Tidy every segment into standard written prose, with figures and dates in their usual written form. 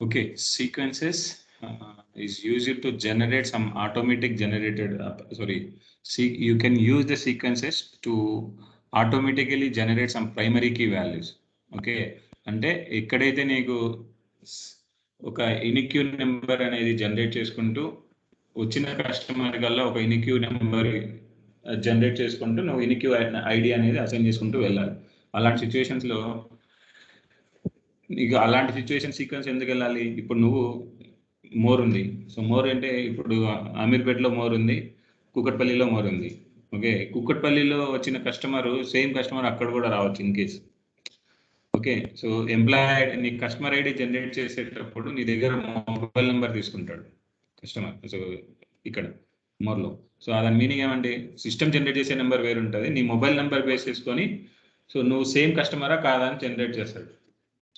Okay, sequences is used to generate some automatic generated, you can use the sequences to automatically generate some primary key values. Okay, అంటే ఎక్కడైతే నీకు ఒక ఇనిక్యూ number అనేది generate చేసుకుంటూ వచ్చిన customer కల్లా ఒక ఇనిక్యూ నెంబర్ జనరేట్ చేసుకుంటూ నువ్వు ఇనిక్యూ ఐడి అనేది అసైన్ చేసుకుంటూ వెళ్ళాలి. అలాంటి సిచ్యువేషన్స్లో ఇక అలాంటి సిచ్యువేషన్ సీక్వెన్స్ ఎందుకు వెళ్ళాలి? ఇప్పుడు నువ్వు మోర్ ఉంది. సో మోర్ అంటే ఇప్పుడు అమీర్పేటలో మోర్ ఉంది, కూకట్పల్లిలో మోర్ ఉంది. ఓకే, కూకట్పల్లిలో వచ్చిన కస్టమర్ సేమ్ కస్టమర్ అక్కడ కూడా రావచ్చు in case. Okay, so employee నీ కస్టమర్ ఐడి జనరేట్ చేసేటప్పుడు నీ దగ్గర మొబైల్ నెంబర్ తీసుకుంటాడు కస్టమర్. సో ఇక్కడ మోర్లో సో దాని మీనింగ్ ఏమంటే సిస్టమ్ జనరేట్ చేసే నెంబర్ వేరు ఉంటుంది, నీ మొబైల్ నెంబర్ బేస్ చేసుకొని సో నువ్వు సేమ్ కస్టమరా కాదా అని జనరేట్ చేస్తాడు.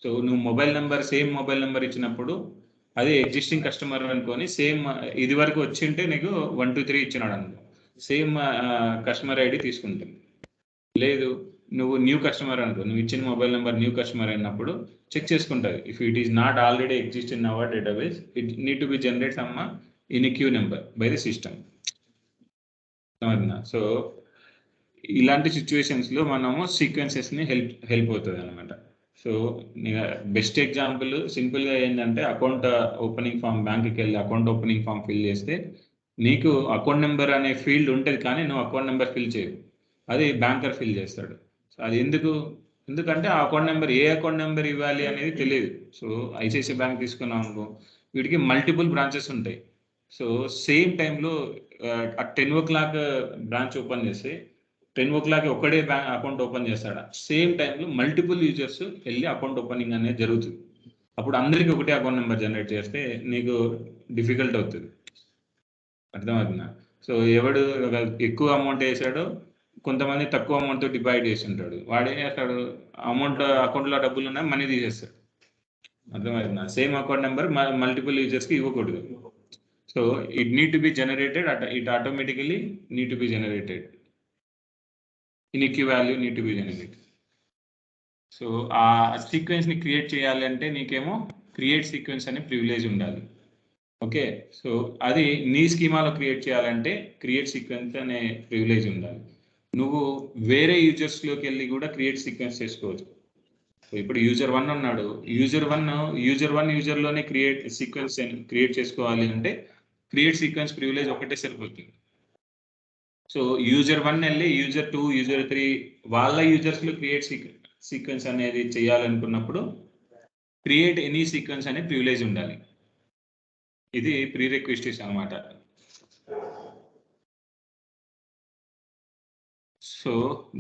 సో నువ్వు సేమ్ మొబైల్ నెంబర్ ఇచ్చినప్పుడు అదే ఎగ్జిస్టింగ్ కస్టమర్ అనుకొని సేమ్ ఇది వరకు వచ్చింటే నీకు 1 2 3 ఇచ్చినాడు అనుకో, సేమ్ కస్టమర్ ఐడి తీసుకుంటుంది. లేదు నువ్వు న్యూ కస్టమర్ అనుకో, నువ్వు ఇచ్చిన మొబైల్ నెంబర్ న్యూ కస్టమర్ అయినప్పుడు చెక్ చేసుకుంటుంది. If it is not already exist in our database, it need to B generate some ఇనిక్యూ number by the system. So ఇలాంటి సిచ్యువేషన్స్లో మనము సీక్వెన్సెస్ని హెల్ప్ అవుతుంది అనమాట. సో బెస్ట్ ఎగ్జాంపుల్ సింపుల్గా ఏంటంటే అకౌంట్ ఓపెనింగ్ ఫామ్, బ్యాంకుకి వెళ్ళి అకౌంట్ ఓపెనింగ్ ఫామ్ ఫిల్ చేస్తే నీకు అకౌంట్ నెంబర్ అనే ఫీల్డ్ ఉంటుంది, కానీ నువ్వు అకౌంట్ నెంబర్ ఫిల్ చేయవు, అది బ్యాంకర్ ఫిల్ చేస్తాడు. సో అది ఎందుకంటే ఆ అకౌంట్ నెంబర్ ఏ అకౌంట్ నెంబర్ ఇవ్వాలి అనేది తెలియదు. సో ఐసిఐసిఐ బ్యాంక్ తీసుకున్నాం అనుకో, వీటికి మల్టిపుల్ బ్రాంచెస్ ఉంటాయి. సో సేమ్ టైంలో 10 o'clock బ్రాంచ్ ఓపెన్ చేస్తే 10 o'clock ఒక్కడే బ్యాంక్ అకౌంట్ ఓపెన్ చేస్తాడా? సేమ్ టైంలో మల్టిపుల్ యూజర్స్ వెళ్ళి అకౌంట్ ఓపెనింగ్ అనేది జరుగుతుంది. అప్పుడు అందరికీ ఒకటే అకౌంట్ నెంబర్ జనరేట్ చేస్తే నీకు డిఫికల్ట్ అవుతుంది. అర్థమవుతుందా? సో ఎవడు ఎక్కువ అమౌంట్ వేసాడో కొంతమంది తక్కువ అమౌంట్తో డివైడ్ చేసి ఉంటాడు, వాడు ఏం చేస్తాడు, అమౌంట్ అకౌంట్లో డబ్బులు ఉన్నాయి మనీ తీసేస్తాడు. అర్థమవుతుందా? సేమ్ అకౌంట్ నెంబర్ మల్టిపుల్ యూజర్స్కి ఇవ్వకూడదు. So it need to be generated, it automatically need to be generated, unique value need to be generated. So ఆ సీక్వెన్స్ని క్రియేట్ చేయాలంటే నీకేమో క్రియేట్ సీక్వెన్స్ అనే ప్రివిలేజ్ ఉండాలి. ఓకే, సో అది నీ స్కీమాలో క్రియేట్ చేయాలంటే క్రియేట్ సీక్వెన్స్ అనే ప్రివిలేజ్ ఉండాలి. నువ్వు వేరే యూజర్స్లోకి వెళ్ళి కూడా క్రియేట్ సీక్వెన్స్ చేసుకోవచ్చు. సో ఇప్పుడు యూజర్ 1 ఉన్నాడు, యూజర్ వన్ యూజర్లోనే క్రియేట్ సీక్వెన్స్ క్రియేట్ చేసుకోవాలి అంటే క్రియేట్ సీక్వెన్స్ ప్రివిలేజ్ ఒకటే సరిపోతుంది. సో యూజర్ 1 వెళ్ళి యూజర్ 2, యూజర్ 3 వాళ్ళ యూజర్స్లో క్రియేట్ సీక్వెన్స్ అనేది చేయాలనుకున్నప్పుడు క్రియేట్ ఎనీ సీక్వెన్స్ అనే ప్రివిలేజ్ ఉండాలి. ఇది ప్రీ రిక్వెస్టిస్ అనమాట. సో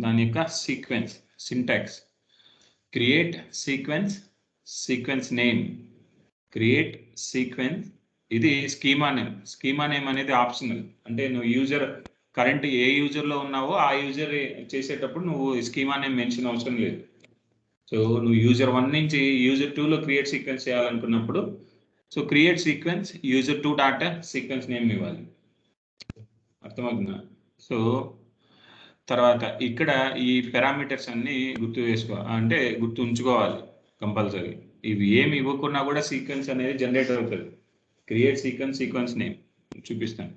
దాని యొక్క sequence syntax: create sequence, sequence name, create sequence. ఇది స్కీమా నేమ్ అనేది ఆప్షనల్. అంటే నువ్వు యూజర్ కరెంట్ ఏ యూజర్లో ఉన్నావో ఆ యూజర్ చేసేటప్పుడు నువ్వు స్కీమా నేమ్ మెన్షన్ అవసరం లేదు. సో నువ్వు యూజర్ 1 నుంచి యూజర్ 2లో క్రియేట్ సీక్వెన్స్ చేయాలనుకున్నప్పుడు so create sequence user 2 data sequence name ఇవ్వాలి. అర్థమవుతుందా? సో తర్వాత ఇక్కడ ఈ పారామీటర్స్ అన్ని గుర్తు ఉంచుకోవాలి కంపల్సరీ. ఇవి ఏమి ఇవ్వకున్నా కూడా సీక్వెన్స్ అనేది జనరేట్ అవుతుంది. క్రియేట్ సీక్వెన్స్ నేమ్ చూపిస్తాను.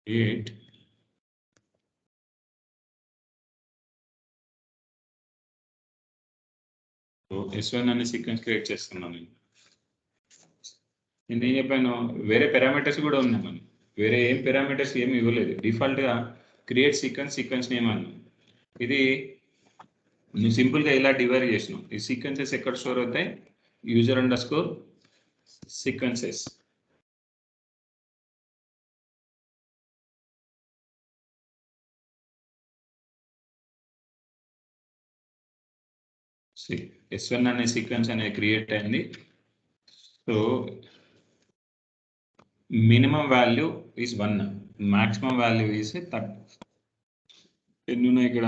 క్రియేట్ S1 అనే సీక్వెన్స్ క్రియేట్ చేస్తున్నాను. నేను ఏం చెప్పాను, వేరే పారామీటర్స్ కూడా ఉన్నాయి, మనం వేరే ఏం పారామీటర్స్ ఏమి ఇవ్వలేదు. డిఫాల్ట్గా క్రియేట్ సీక్వెన్స్ నేమ్ అన్నాను. ఇది నువ్వు సింపుల్గా ఇలా డివైడ్ చేసినావు. ఈ సీక్వెన్సెస్ ఎక్కడ స్టోర్ అవుతాయి? User _sequences. S1 అనే సీక్వెన్స్ అనేది క్రియేట్ అయింది. So minimum value is 1, maximum value is 30. ఎన్ని ఉన్నాయి ఇక్కడ?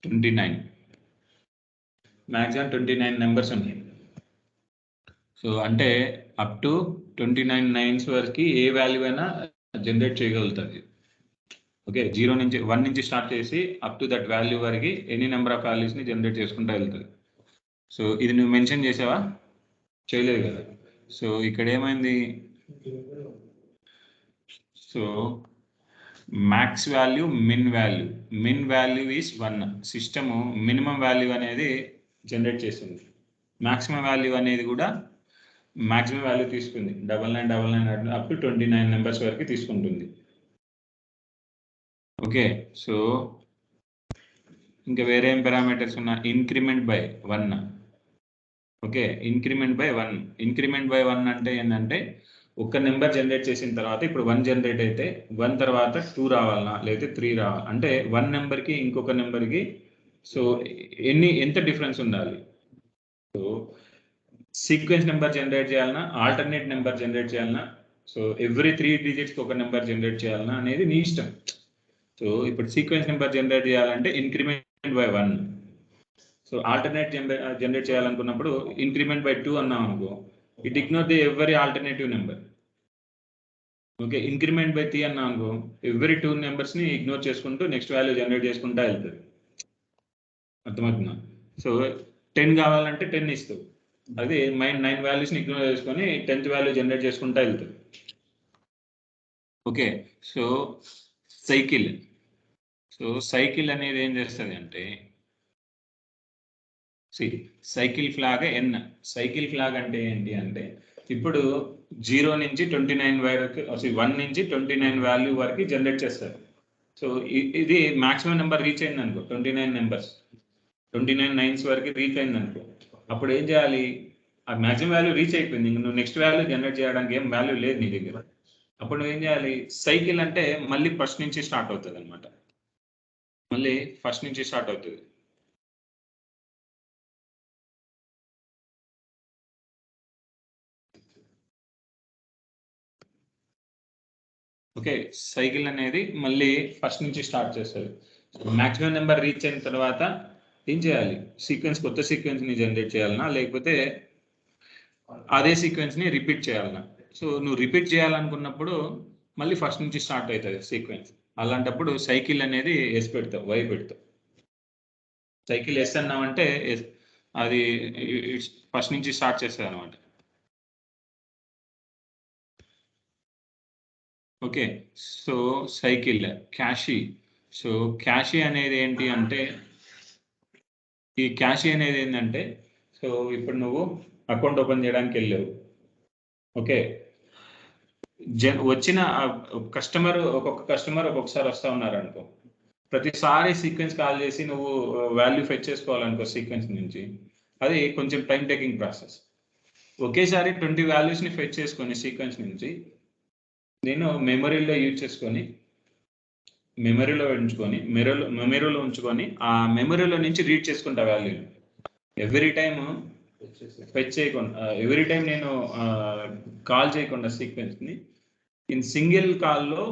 29. మ్యాక్సిమం 29 నెంబర్స్ ఉన్నాయి. సో అంటే అప్ టు 29 9s వరకు ఏ వాల్యూ అయినా జనరేట్ చేయగలుగుతుంది. ఓకే, 0 నుంచి 1 నుంచి స్టార్ట్ చేసి అప్ టు దట్ వాల్యూ వరకు ఎనీ నెంబర్ ఆఫ్ వాల్యూస్ని జనరేట్ చేసుకుంటూ వెళ్తుంది. సో ఇది నువ్వు మెన్షన్ చేసావా? చేయలేదు కదా. సో ఇక్కడ ఏమైంది? So max value, min value is 1. System minimum value అనేది జనరేట్ చేస్తుంది. మాక్సిమం వాల్యూ అనేది కూడా మాక్సిమం వాల్యూ తీసుకుంది. 9999 అప్ టు 29 నెంబర్స్ వరకు తీసుకుంటుంది. ఓకే, సో ఇంకా వేరే ఏం పారామీటర్స్ ఉన్నా? Increment by 1. Okay, increment by 1. Increment by 1 అంటే ఏంటంటే ఒక నెంబర్ జనరేట్ చేసిన తర్వాత ఇప్పుడు 1 జనరేట్ అయితే 1 తర్వాత 2 రావాలన్నా లేదా 3 రావాలి అంటే 1 నెంబర్కి ఇంకొక నెంబర్కి సో ఎంత డిఫరెన్స్ ఉండాలి? సో సీక్వెన్స్ నెంబర్ జనరేట్ చేయాలన్నా, ఆల్టర్నేట్ నెంబర్ జనరేట్ చేయాలన్నా, సో ఎవ్రీ 3 డిజిట్స్కి ఒక నెంబర్ జనరేట్ చేయాలన్నా అనేది నీ ఇష్టం. సో ఇప్పుడు సీక్వెన్స్ నెంబర్ జనరేట్ చేయాలంటే increment by 1. So alternate generate చేయాలనుకున్నప్పుడు ఇంక్రిమెంట్ బై 2 అన్నాం అనుకో, it ignore the every alternative number. Okay, increment by 3 అన్నాం అనుకో, ఎవరీ 2 నెంబర్స్ని ఇగ్నోర్ చేసుకుంటూ నెక్స్ట్ వాల్యూ జనరేట్ చేసుకుంటూ వెళ్తుంది. అర్థమవుతుందా? సో 10 కావాలంటే 10 ఇస్తావు, అది 9 వాల్యూస్ని ఇగ్నోర్ చేసుకొని 10th వాల్యూ జనరేట్ చేసుకుంటూ వెళ్తుంది. ఓకే, సో సైకిల్ అనేది ఏం చేస్తుంది అంటే సైకిల్ ఫ్లాగ్ ఎన్. సైకిల్ ఫ్లాగ్ అంటే ఏంటి అంటే ఇప్పుడు 0 నుంచి 29 వరకు 1 నుంచి 29 వాల్యూ వరకు జనరేట్ చేస్తారు. సో ఇది మాక్సిమం నెంబర్ రీచ్ అయింది అనుకో, 29 నెంబర్స్ 29 9s వరకు రీచ్ అయింది అనుకో, అప్పుడు ఏం చేయాలి? ఆ మాక్సిమం వాల్యూ రీచ్ అయిపోయింది, నువ్వు నెక్స్ట్ వాల్యూ జనరేట్ చేయడానికి ఏం వాల్యూ లేదు నీ దగ్గర. అప్పుడు నువ్వు ఏం చేయాలి? సైకిల్ అంటే మళ్ళీ ఫస్ట్ నుంచి స్టార్ట్ అవుతుంది అనమాట. మళ్ళీ ఫస్ట్ నుంచి స్టార్ట్ అవుతుంది. ఓకే, సైకిల్ అనేది మళ్ళీ ఫస్ట్ నుంచి స్టార్ట్ చేస్తుంది. మాక్సిమం నెంబర్ రీచ్ అయిన తర్వాత ఏం చేయాలి? కొత్త సీక్వెన్స్ని జనరేట్ చేయాలన్నా లేకపోతే అదే సీక్వెన్స్ని రిపీట్ చేయాలన్నా? సో నువ్వు రిపీట్ చేయాలనుకున్నప్పుడు మళ్ళీ ఫస్ట్ నుంచి స్టార్ట్ అవుతుంది సీక్వెన్స్. అలాంటప్పుడు సైకిల్ అనేది ఎస్ పెడతావు, వై పెడతావు. సైకిల్ ఎస్ అన్నామంటే అది ఫస్ట్ నుంచి స్టార్ట్ చేస్తుంది అనమాట. Okay, so cycle cache. So cache అనేది ఏంటి అంటే ఈ క్యాషీ అనేది ఏంటంటే సో ఇప్పుడు నువ్వు అకౌంట్ ఓపెన్ చేయడానికి వెళ్ళావు. ఓకే, వచ్చిన కస్టమర్ ఒక్కొక్కసారి వస్తూ ఉన్నారు అనుకో, ప్రతిసారి సీక్వెన్స్ కాల్ చేసి నువ్వు వాల్యూ ఫెచ్ చేసుకోవాలనుకో సీక్వెన్స్ నుంచి, అది కొంచెం టైం టేకింగ్ ప్రాసెస్. ఒకేసారి 20 వాల్యూస్ని ఫెచ్ చేసుకొని సీక్వెన్స్ నుంచి నేను మెమరీలో యూజ్ చేసుకొని మెమరీలో ఉంచుకొని ఆ మెమరీలో నుంచి రీడ్ చేసుకుంటా వాల్యూ. ఎవ్రీ టైం ఫెచ్ చేయకుండా, ఎవ్రీ టైం నేను కాల్ చేయకుండా సీక్వెన్స్ని ఇన్ సింగిల్ కాల్లో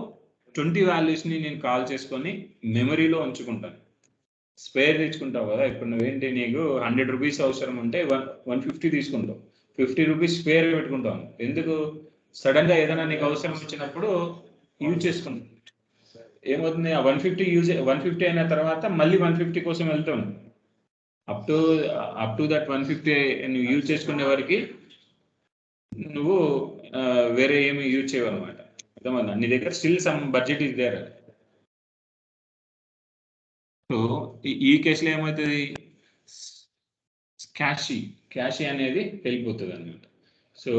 20 వాల్యూస్ని నేను కాల్ చేసుకొని మెమరీలో ఉంచుకుంటాను. స్పేర్ తెచ్చుకుంటావు కదా, ఇప్పుడు నువ్వేంటి నీకు 100 రూపీస్ అవసరం ఉంటే 150 తీసుకుంటావు, 50 రూపీస్ స్పేర్ పెట్టుకుంటాను. ఎందుకు? సడన్గా ఏదైనా నీకు అవసరం వచ్చినప్పుడు యూజ్ చేసుకుంటాం. ఏమవుతుంది? ఆ 150 అయిన తర్వాత మళ్ళీ 150 కోసం వెళ్తాం. అప్ టు దట్ 150 నువ్వు యూజ్ చేసుకునే వరకు నువ్వు వేరే ఏమి యూజ్ చేయవన్నమాట. అర్థమవుతుందా? నీ దగ్గర still some budget is there. So ఈ కేసులో ఏమవుతుంది? క్యాషీ అనేది వెళ్ళిపోతుంది అనమాట. సో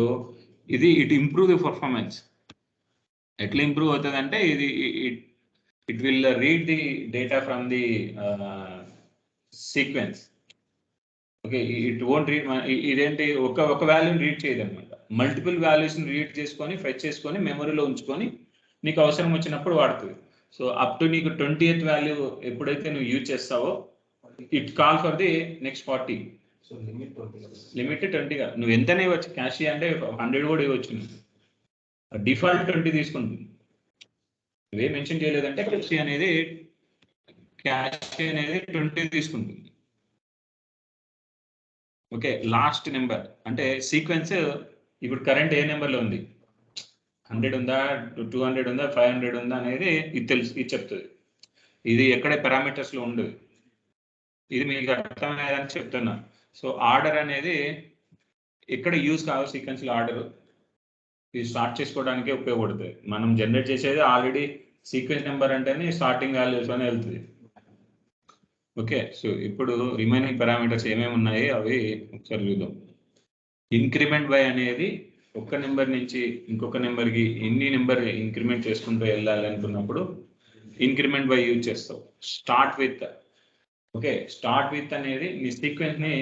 ఇది ఇట్ ఇంప్రూవ్ ది పర్ఫార్మెన్స్. ఎట్లా ఇంప్రూవ్ అవుతుంది అంటే it will read the data from the sequence. Okay, it won't read. ఇదేంటి ఒక వాల్యూని రీడ్ చేయదు అనమాట, మల్టిపుల్ వాల్యూస్ని రీడ్ చేసుకొని ఫెచ్ చేసుకొని మెమరీలో ఉంచుకొని నీకు అవసరం వచ్చినప్పుడు వాడుతుంది. సో అప్ టు నీకు 20th వాల్యూ ఎప్పుడైతే నువ్వు యూజ్ చేస్తావో it call for the next 40. So limit 20గా నువ్వు ఎంతనే ఇవ్వచ్చు. క్యాష్ అంటే 100 కూడా ఇవ్వచ్చు. డిఫాల్ట్ 20 తీసుకుంటుంది. నువ్వే మెన్షన్ చేయలేదంటే క్యాష్ అనేది 20 తీసుకుంటుంది. ఓకే, లాస్ట్ నెంబర్ అంటే సీక్వెన్స్ ఇప్పుడు కరెంట్ ఏ నెంబర్లో ఉంది, 100 ఉందా, 200 ఉందా, 500 ఉందా అనేది ఇది చెప్తుంది. ఇది ఎక్కడ పారామీటర్స్లో ఉండదు. ఇది మీకు అర్థమయ్యేదని చెప్తున్నా. సో ఆర్డర్ అనేది ఎక్కడ యూజ్ కాదు. సీక్వెన్స్లో ఆర్డర్ ఇది స్టార్ట్ చేసుకోవడానికే ఉపయోగపడుతుంది. మనం జనరేట్ చేసేది ఆల్రెడీ సీక్వెన్స్ నెంబర్ అంటేనే స్టార్టింగ్ వాల్యూస్లోనే వెళ్తుంది. ఓకే, సో ఇప్పుడు రిమైనింగ్ పారామీటర్స్ ఏమేమి ఉన్నాయి అవి ఒకసారి చూద్దాం. ఇంక్రిమెంట్ బై అనేది ఒక్క నెంబర్ నుంచి ఇంకొక నెంబర్కి ఎన్ని నెంబర్ ఇంక్రిమెంట్ చేసుకుంటూ వెళ్ళాలి అనుకున్నప్పుడు ఇంక్రిమెంట్ బై యూజ్ చేస్తావు. Start with, okay, start with అనేది నీ సీక్వెన్స్ని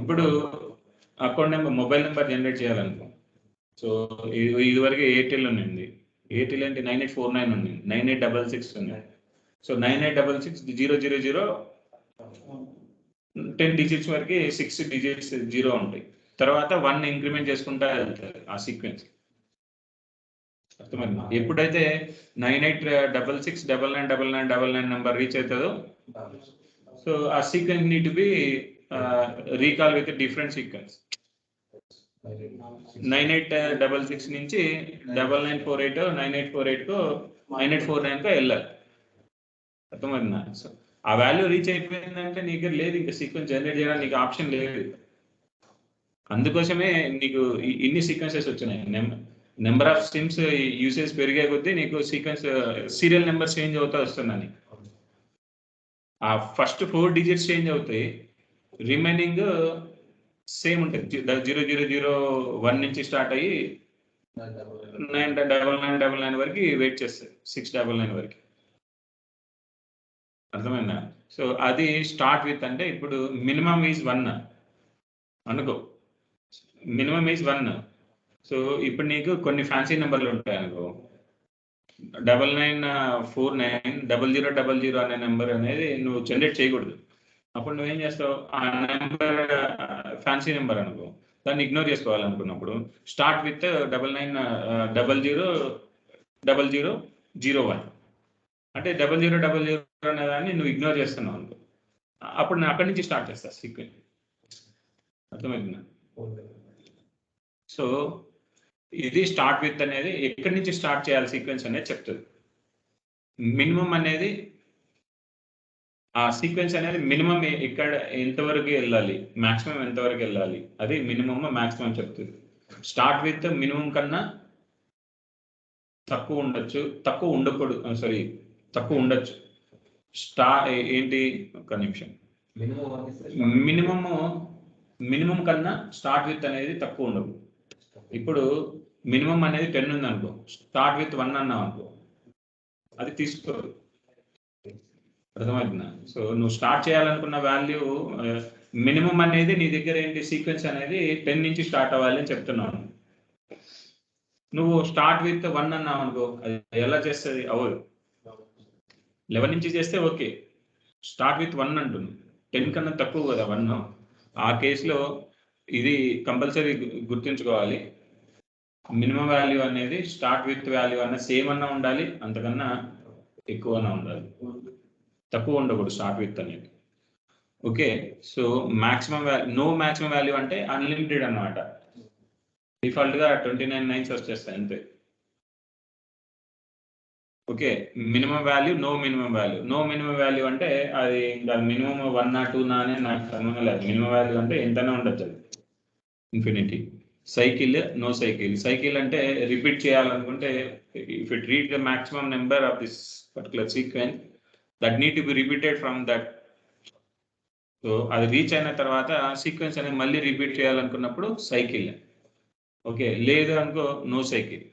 ఇప్పుడు account number mobile number generate చేయాలనుకో. సో ఇదివరకు ఎయిర్టెల్ ఉంది. ఎయిర్టెల్ అంటే 9849 ఉంది, 9866 ఉంది. సో 9866 000 10 డిజిట్స్ వరకు 6 డిజిట్స్ 0 ఉంటాయి. తర్వాత 1 ఇంక్రిమెంట్ చేసుకుంటా వెళ్తారు ఆ సీక్వెన్స్. అర్థమైంది? ఎప్పుడైతే 9866999999 నెంబర్ రీచ్ అవుతుందో సో ఆ sequence need to B recall with different sequence. 9866 నుంచి 9948 9848 9849 వెళ్ళాలి. అర్థమైందా? సో ఆ వాల్యూ రీచ్ అయిపోయిందంటే నీకు లేదు ఇంకా సీక్వెన్స్ జనరేట్ చేయడానికి నీకు ఆప్షన్ లేదు. అందుకోసమే నీకు ఇన్ని సీక్వెన్సెస్ వచ్చినాయి. నెంబర్ ఆఫ్ సిమ్స్ యూసేజ్ పెరిగే కొద్దీ నీకు సీక్వెన్స్ సీరియల్ నెంబర్ చేంజ్ అవుతా వస్తుందని. ఆ ఫస్ట్ 4 డిజిట్స్ చేంజ్ అవుతాయి, రిమైనింగ్ సేమ్ ఉంటుంది. 0001 నుంచి స్టార్ట్ అయ్యి 999999 వరకు వెయిట్ చేస్తుంది, 699 వరకు. అర్థమైందా? సో అది స్టార్ట్ విత్ అంటే ఇప్పుడు మినిమం ఈజ్ 1 అనుకో. Minimum is 1. సో ఇప్పుడు నీకు కొన్ని ఫ్యాన్సీ నెంబర్లు ఉంటాయి అనుకో, 99490000 అనే నెంబర్ అనేది నువ్వు జనరేట్ చేయకూడదు. అప్పుడు నువ్వేం చేస్తావు, ఆ నెంబర్ ఫ్యాన్సీ నెంబర్ అనుకో, దాన్ని ఇగ్నోర్ చేసుకోవాలనుకున్నప్పుడు స్టార్ట్ విత్ 99000001 అంటే 0000 అనే దాన్ని నువ్వు ఇగ్నోర్ చేస్తున్నావు అనుకో, అప్పుడు నేను అక్కడి నుంచి స్టార్ట్ చేస్తా సీక్వెన్స్. అర్థమవుతుందా? సో ఇది స్టార్ట్ విత్ అనేది ఎక్కడి నుంచి స్టార్ట్ చేయాలి సీక్వెన్స్ అనేది చెప్తుంది. మినిమం అనేది ఆ సీక్వెన్స్ అనేది మినిమం ఇక్కడ ఎంతవరకు వెళ్ళాలి, మాక్సిమం ఎంతవరకు వెళ్ళాలి, అది మినిమమ్ మాక్సిమం చెప్తుంది. స్టార్ట్ విత్ మినిమం కన్నా తక్కువ ఉండొచ్చు, తక్కువ ఉండొచ్చు. ఏంటి ఒక నిమిషం, మినిమం కన్నా స్టార్ట్ విత్ అనేది తక్కువ ఉండదు. ఇప్పుడు మినిమం అనేది 10 ఉంది అనుకో, స్టార్ట్ విత్ 1 అన్నావు అనుకో, అది తీసుకోదు. అర్థమవుతుందా? సో నువ్వు స్టార్ట్ చేయాలనుకున్న వాల్యూ మినిమం అనేది నీ దగ్గర ఏంటి సీక్వెన్స్ అనేది 10 నుంచి స్టార్ట్ అవ్వాలి అని చెప్తున్నాను. నువ్వు స్టార్ట్ విత్ 1 అన్నావు అనుకో, అది ఎలా చేస్తుంది? అవ్వదు. 11 నుంచి చేస్తే ఓకే, స్టార్ట్ విత్ 1 అంటుంది, 10 కన్నా తక్కువ కదా 1. ఆ కేసులో ఇది కంపల్సరీ గుర్తుంచుకోవాలి. మినిమం వాల్యూ అనేది స్టార్ట్ విత్ వాల్యూ అన్న సేమ్ అన్నా ఉండాలి, అంతకన్నా ఎక్కువనా ఉండాలి, తక్కువ ఉండకూడదు స్టార్ట్ విత్ అనేది. Okay, so maximum no maximum value అంటే అన్లిమిటెడ్ అన్నమాట. డిఫాల్ట్గా 29 9 వచ్చేస్తాయి అంతే. Okay, minimum value no minimum value అంటే అది ఇంకా మినిమం 1 2 అనే నాకు సంబంధం లేదు. మినిమం వాల్యూ అంటే ఎంతనే ఉండొచ్చు, అది ఇన్ఫినిటీ. నో సైకిల్ అంటే రిపీట్ చేయాలనుకుంటే if it read the maximum number of this particular sequence that need to be repeated from that. So అది రీచ్ అయిన తర్వాత సీక్వెన్స్ అనేది మళ్ళీ రిపీట్ చేయాలనుకున్నప్పుడు సైకిల్. ఓకే, లేదు అనుకో నో సైకిల్.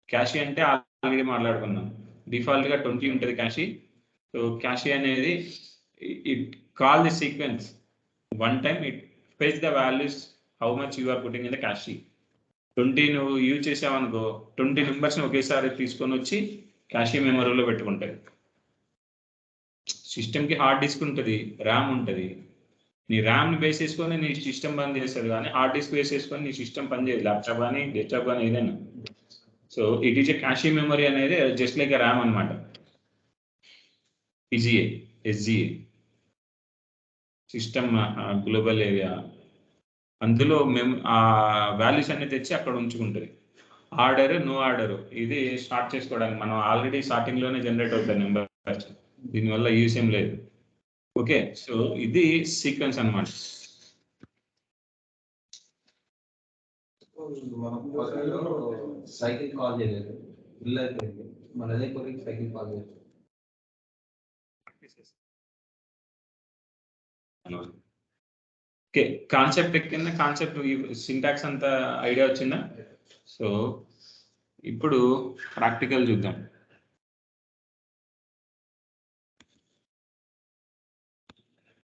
క్యాషీ అంటే ఆల్రెడీ మాట్లాడుకున్నాం, డిఫాల్ట్గా 20 ఉంటుంది క్యాషీ. సో క్యాషీ అనేది it call the sequence 1 time, it fetch the values how much you are putting in the cache. 20 నువ్వు యూజ్ చేసావనుకో, 20 నెంబర్స్ని ఒకేసారి తీసుకొని వచ్చి క్యాషీ మెమరీలో పెట్టుకుంటాయి. సిస్టమ్కి హార్డ్ డిస్క్ ఉంటుంది, ర్యామ్ ఉంటుంది. నీ ర్యామ్ని బేస్ చేసుకొని నీ సిస్టమ్ పని చేస్తుంది, కానీ హార్డ్ డిస్క్ బేస్ చేసుకొని నీ సిస్టమ్ పని చేయదు, ల్యాప్టాప్ కానీ డెస్క్టాప్ కానీ ఏదైనా. So it is a cache memory అనేది జస్ట్ లైక్ ర్యామ్ అనమాట. EGA, SGA, system global area. అందులో మేము ఆ వాల్యూస్ అన్ని తెచ్చి అక్కడ ఉంచుకుంటుంది. ఆర్డర్, నో ఆర్డర్ ఇది స్టార్ట్ చేసుకోవడానికి మనం ఆల్రెడీ స్టార్టింగ్లోనే జనరేట్ అవుతుంది నెంబర్స్, దీనివల్ల యూస్ ఏం లేదు. ఓకే, సో ఇది సీక్వెన్స్ అనమాట. సైకిల్ కాల్ చేయలేదు, బిల్ అయిపోయింది, మన అదే కొరికి సైకిల్ కాల్ చేయలేదు. ఓకే, కాన్సెప్ట్ ఎక్కిందా? కాన్సెప్ట్ సింటాక్స్ అంతా ఐడియా వచ్చిందా? సో ఇప్పుడు ప్రాక్టికల్ చూద్దాం.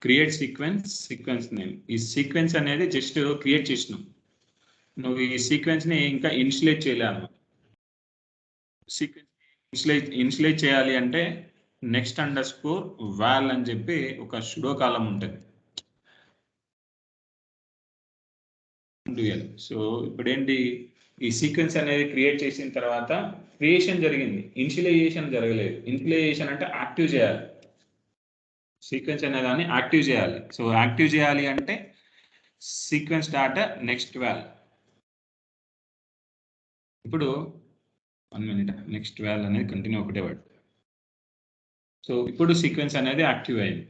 Create sequence name. ఈ సీక్వెన్స్ అనేది జస్ట్ క్రియేట్ చేసినాం, నువ్వు ఈ సీక్వెన్స్ని ఇంకా ఇన్స్యులేట్ చేయలేము. సీక్వెన్స్ ఇన్స్యులేట్ చేయాలి అంటే నెక్స్ట్ అండర్స్కోర్ వాల్ అని చెప్పి ఒక సుడో కాలం ఉంటుంది. సో ఇప్పుడు ఏంటి, ఈ సీక్వెన్స్ అనేది క్రియేట్ చేసిన తర్వాత క్రియేషన్ జరిగింది, ఇన్షియలైజేషన్ జరగలేదు. ఇన్షియలైజేషన్ అంటే యాక్టివ్ చేయాలి, సీక్వెన్స్ అనే దాన్ని యాక్టివ్ చేయాలి. సో యాక్టివ్ చేయాలి అంటే సీక్వెన్స్ డాటా నెక్స్ట్ వాల్. ఇప్పుడు 1 minute, నెక్స్ట్ వాల్ అనేది కంటిన్యూ ఒకటే వర్డ్. సో ఇప్పుడు సీక్వెన్స్ అనేది యాక్టివ్ అయింది.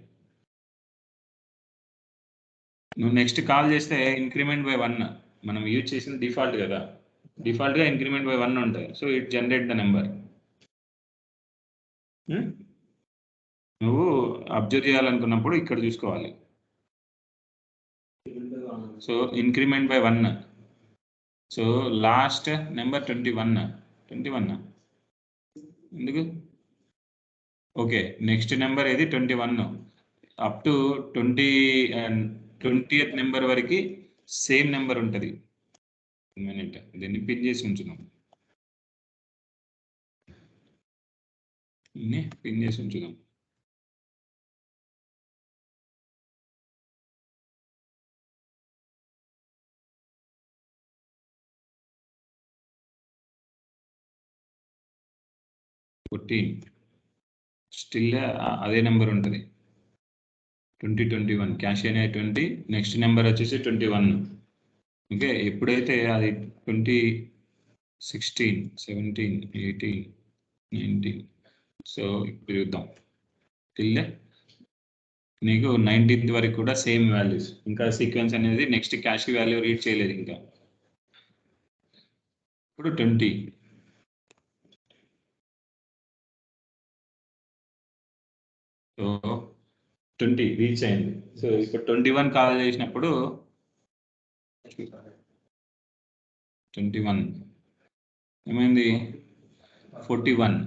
నువ్వు నెక్స్ట్ కాల్ చేస్తే ఇంక్రిమెంట్ బై 1 మనం యూజ్ చేసిన డిఫాల్ట్ కదా, డిఫాల్ట్గా ఇంక్రిమెంట్ బై 1 ఉంటుంది. So it generate the number. నువ్వు అబ్జర్వ్ చేయాలనుకున్నప్పుడు ఇక్కడ చూసుకోవాలి. So increment by 1, so last number 21 ఎందుకు? ఓకే, నెక్స్ట్ నెంబర్ ఏది 21, అప్ టు 20th నెంబర్ వరకు సేమ్ నెంబర్ ఉంటుంది. మినిట్, దీన్ని పిన్ చేసి ఉంచుదాం, పిన్ చేసి ఉంచుదాం. స్టిల్ అదే నెంబర్ ఉంటుంది, 2021 క్యాష్ అనేది 20, నెక్స్ట్ నెంబర్ వచ్చేసి 21. ఓకే, ఎప్పుడైతే అది 20, 16, 17, 18, 19, సో ఇప్పుడు చూద్దాం, స్టిల్ నీకు 19th వరకు కూడా సేమ్ వాల్యూస్, ఇంకా సీక్వెన్స్ అనేది నెక్స్ట్ క్యాష్ వాల్యూ రీడ్ చేయలేదు ఇంకా. ఇప్పుడు 20, సో 20 రీచ్ అయింది. సో ఇప్పుడు 21 కాల్ చేసినప్పుడు 21 ఏమైంది, 41.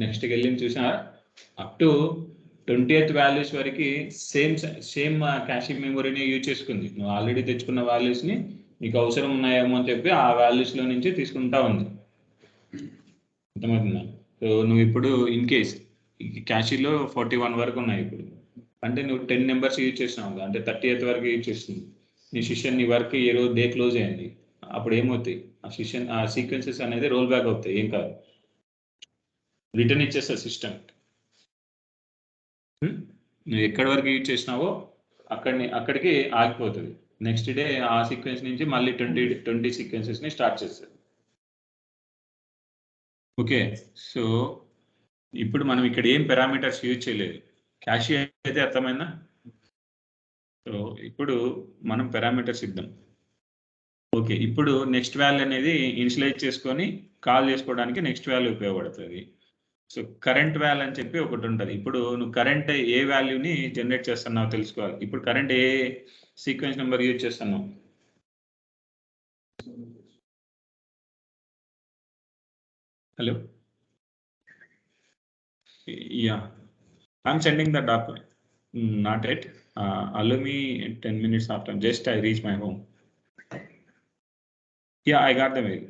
నెక్స్ట్కి వెళ్ళి చూసా అప్ టు 20th వాల్యూస్ వరకు సేమ్ క్యాషింగ్ మెమొరీని యూజ్ చేసుకుంది. నువ్వు ఆల్రెడీ తెచ్చుకున్న వాల్యూస్ని నీకు అవసరం ఉన్నాయేమో అని చెప్పి ఆ వాల్యూస్లో నుంచి తీసుకుంటా ఉంది. అర్థమవుతుందా? సో నువ్వు ఇప్పుడు ఇన్ కేస్ క్యాషీలో 41 వరకు ఉన్నాయి ఇప్పుడు, అంటే నువ్వు 10 నెంబర్స్ యూజ్ చేసినావు, అంటే 30th వరకు యూజ్ చేస్తుంది. నీ సెషన్, నీ వర్క్ ఏ రోజు డే క్లోజ్ అయింది, అప్పుడు ఏమవుతాయి ఆ సెషన్, ఆ సీక్వెన్సెస్ అనేది రోల్ బ్యాక్ అవుతాయి, ఏం కాదు, రిటర్న్ ఇచ్చేస్తా సిస్టమ్. నువ్వు ఎక్కడి వరకు యూజ్ చేసినావో అక్కడికి ఆగిపోతుంది. నెక్స్ట్ డే ఆ సీక్వెన్స్ నుంచి మళ్ళీ 20 సీక్వెన్సెస్ని స్టార్ట్ చేస్తుంది. ఓకే, సో ఇప్పుడు మనం ఇక్కడ ఏం పారామీటర్స్ యూజ్ చేయలేదు, క్యాషీ అయితే అర్థమైందా? సో ఇప్పుడు మనం పారామీటర్స్ ఇద్దాం. ఓకే, ఇప్పుడు నెక్స్ట్ వాల్యూ అనేది ఇనిషియలైజ్ చేసుకొని కాల్ చేసుకోవడానికి నెక్స్ట్ వాల్యూ ఉపయోగపడుతుంది. సో కరెంట్ వాల్యూ అని చెప్పి ఒకటి ఉంటుంది. ఇప్పుడు నువ్వు కరెంట్ ఏ వాల్యూని జనరేట్ చేస్తున్నావు తెలుసుకోవాలి. ఇప్పుడు కరెంట్ ఏ సీక్వెన్స్ నెంబర్ యూజ్ చేస్తున్నావు? Hello, yeah, I'm sending the document, not at, allow me 10 minutes after, just I reach my home. Yeah, I got the mail.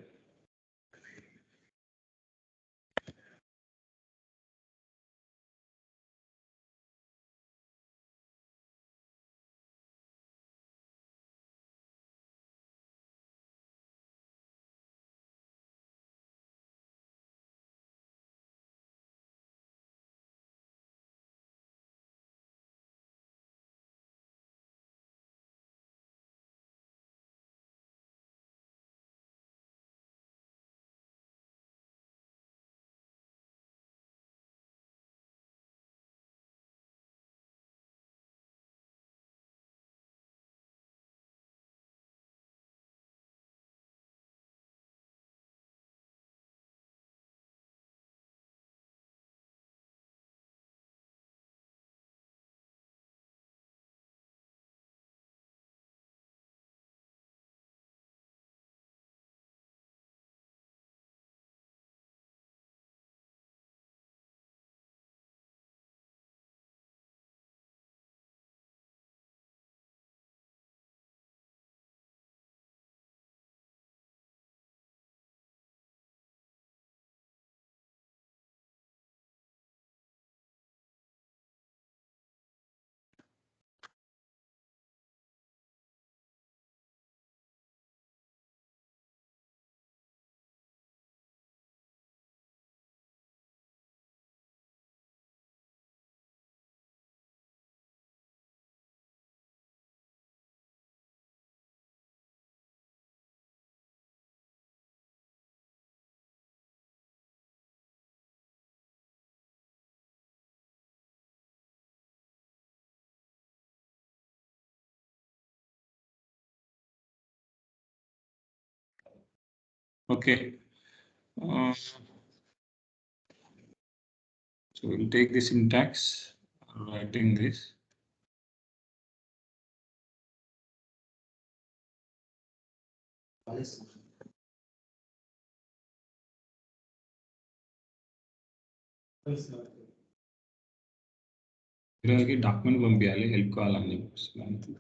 Okay. So we'll take the syntax, writing this. ఈరోజుకి document పంపించాలి, help కావాలని చెప్పి.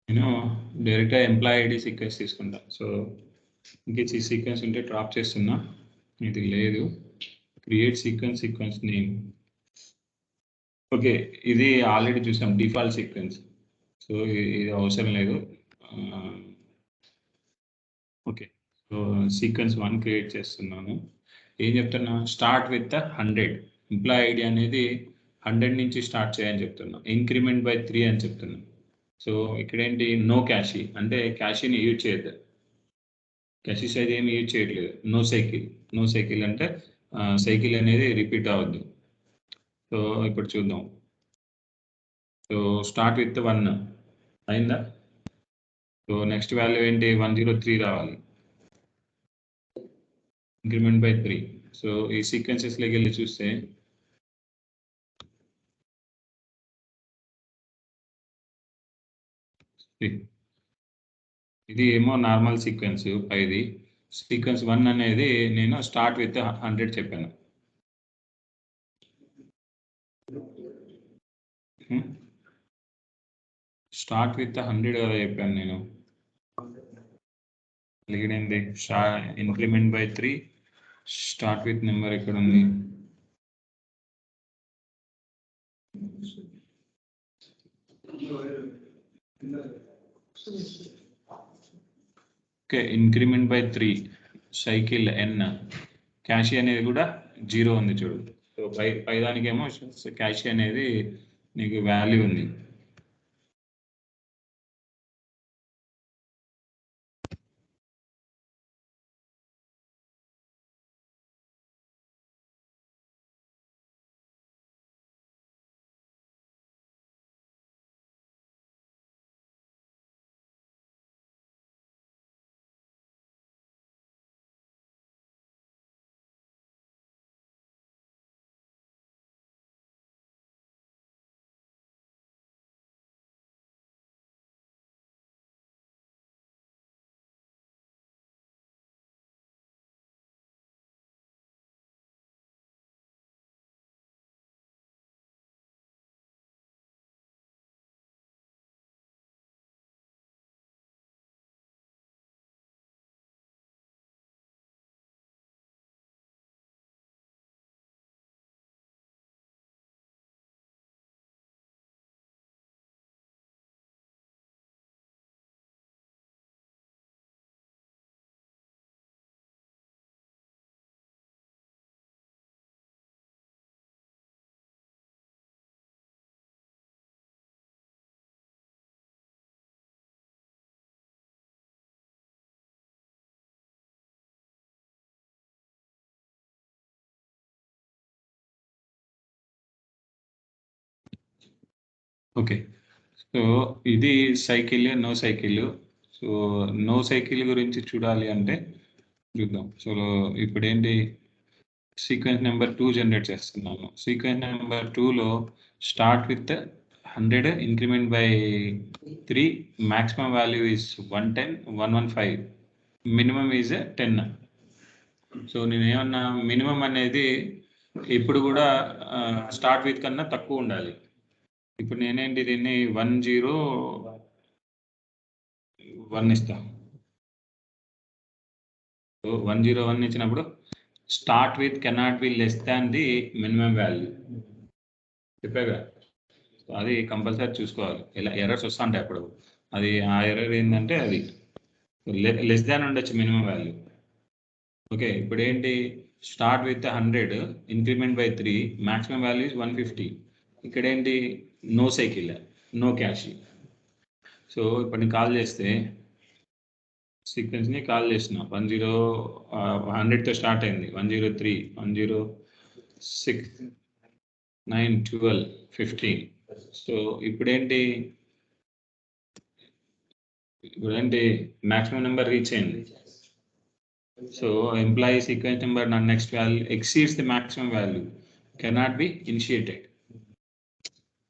నేను డైరెక్ట్గా employee ID sequence తీసుకుంటా. So ఇంకే ఈ sequence ఉంటే డ్రాప్ చేస్తున్నా, ఇది లేదు. Create sequence name. ఓకే, ఇది ఆల్రెడీ చూసాం డిఫాల్ట్ సీక్వెన్స్, సో ఇది అవసరం లేదు. ఓకే, సో సీక్వెన్స్ 1 క్రియేట్ చేస్తున్నాను. ఏం చెప్తున్నా, స్టార్ట్ విత్ 100. ఎంప్లాయ్ ఐడి అనేది 100 నుంచి స్టార్ట్ చేయని చెప్తున్నా. ఇంక్రిమెంట్ బై 3 అని చెప్తున్నా. సో ఇక్కడ ఏంటి, నో క్యాషీ అంటే క్యాషీని యూజ్ చేయద్దు. క్యాషీ సైజ్ ఏమి యూజ్ చేయట్లేదు. నో సైకిల్ అంటే సైకిల్ అనేది రిపీట్ అవ్వద్దు. సో ఇప్పుడు చూద్దాం. సో స్టార్ట్ విత్ 1 అయిందా. సో నెక్స్ట్ వాల్యూ ఏంటి, 103 రావాలి. Increment by 3. సో ఈ సీక్వెన్సెస్లోకి వెళ్ళి చూస్తే ఇది ఏమో నార్మల్ సీక్వెన్స్ పైది. సీక్వెన్స్ 1 అనేది నేను స్టార్ట్ విత్ 100 చెప్పాను. స్టార్ట్ విత్ 100 కదా చెప్పాను నేను. అలిగిడింది increment by 3, start with number ఎక్కడ ఉంది. Okay, increment by 3, cycle n, cache అనేది కూడా 0 ఉంది చూడు. సో పై దానికేమో క్యాషీ అనేది నీకు వాల్యూ ఉంది. ఓకే, సో ఇది cycle, no cycle. So no cycle గురించి చూడాలి అంటే చూద్దాం. సో ఇప్పుడు ఏంటి, సీక్వెన్స్ నెంబర్ 2 జనరేట్ చేస్తున్నాను. సీక్వెన్స్ నెంబర్ 2లో start with 100, increment by 3, maximum value is 110, 115, minimum is 10. So నేనేమన్నా మినిమం అనేది ఇప్పుడు కూడా స్టార్ట్ విత్ కన్నా తక్కువ ఉండాలి. ఇప్పుడు నేనేంటి దీన్ని 101 ఇస్తా. సో 101 ఇచ్చినప్పుడు start with cannot be less than the minimum value చెప్పాగా. అది కంపల్సరీ చూసుకోవాలి. ఇలా ఎర్రర్స్ వస్తా ఉంటాయి అప్పుడు. అది ఆ ఎర్రర్ ఏంటంటే అది లెస్ దాన్ ఉండొచ్చు మినిమం వాల్యూ. ఓకే, ఇప్పుడు ఏంటి, start with 100, increment by 3, maximum value is 150. ఇక్కడ ఏంటి, no cycle, no cache. So ఇప్పుడు నేను కాల్ చేస్తే సీక్వెన్స్ని కాల్ చేసిన 100తో స్టార్ట్ అయింది, 103, 106, 9, 12, 15. సో ఇప్పుడేంటి maximum number రీచ్ అయింది. సో ఎంప్లాయీ సీక్వెన్స్ నెంబర్ నా next value exceeds the maximum value cannot be initiated.